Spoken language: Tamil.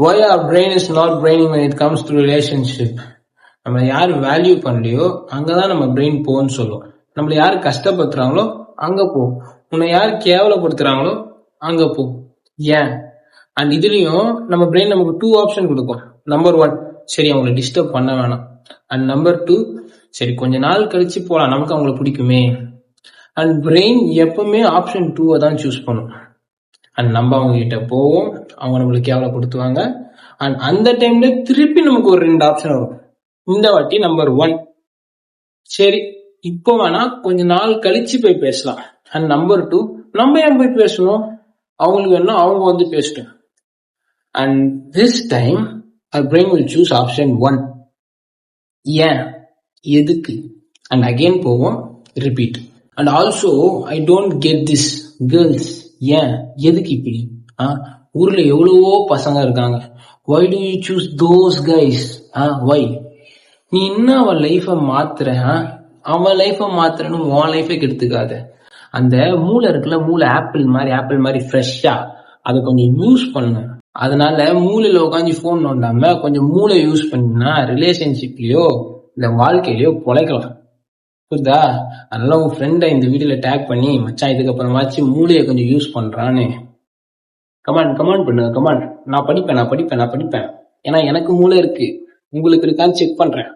why our brain is not braining when it comes to relationship. நம்ம யாரு வேல்யூ பண்ணலையோ அங்கதான் நம்ம பிரெயின் போன்னு சொல்லும். நம்மள யாரு கஷ்டப்படுத்துறாங்களோ அங்க போ, உன்னை யாரு கேவலப்படுத்துறாங்களோ அங்க போ. ஏன்? அண்ட் இதுலயும் நம்ம பிரெயின் நமக்கு 2 ஆப்ஷன் கொடுக்கும். நம்பர் 1, சரி அவங்களை டிஸ்டர்ப் பண்ண வேணாம். அண்ட் நம்பர் 2, சரி கொஞ்ச நாள் கழிச்சு போலாம், நமக்கு அவங்கள பிடிக்குமே. அண்ட் பிரெயின் எப்பவுமே ஆப்ஷன் 2 தான் சூஸ் பண்ணும். அண்ட் நம்ம அவங்க கிட்ட போவோம், அவங்க நம்மளுக்கு கேவலப்படுத்துவாங்க. அண்ட் அந்த டைம்ல திருப்பி நமக்கு ஒரு 2 ஆப்ஷன் வரும். இந்த வாட்டி நம்பர் 1, சரி இப்போ வேணா கொஞ்ச நாள் கழிச்சு போய் பேசலாம். அண்ட் நம்பர் 2, நம்ம ஏன் போய் பேசணும், அவங்களுக்கு வேணா அவங்க வந்து பேசட்டும். And this time our brain will choose option 1. ஏன், எதுக்கு? அண்ட் அகெயின் போவோம், repeat. And also I don't get this girls, ஏன் எதுக்கு இப்படி? ஊர்ல எவ்வளவோ பசங்க இருக்காங்க, why do you choose those guys? why? நீ இன்னும் அவன் லைஃப மாத்துற, அவன் லைஃப மாத்துறன்னு உன் லைஃபை கெடுத்துக்காத. அந்த மூளை இருக்குல்ல, மூளை ஆப்பிள் மாதிரி ஃப்ரெஷ்ஷா அதை கொஞ்சம் யூஸ் பண்ணு. அதனால மூளையில உட்காந்து போன் நோண்டாம கொஞ்சம் மூளை யூஸ் பண்ணினா ரிலேஷன்ஷிப்லயோ இல்ல வாழ்க்கையிலயோ பொழைக்கலாம். புரியுதா? அதனால உங்க ஃப்ரெண்டை இந்த வீடியோல டேக் பண்ணி, மச்சான் இதுக்கப்புறமாச்சு மூளையை கொஞ்சம் யூஸ் பண்றான்னு கமெண்ட் பண்ணுங்க. கமெண்ட். நான் படிப்பேன். ஏன்னா எனக்கு மூளை இருக்கு, உங்களுக்கு இருக்கான்னு செக் பண்றேன்.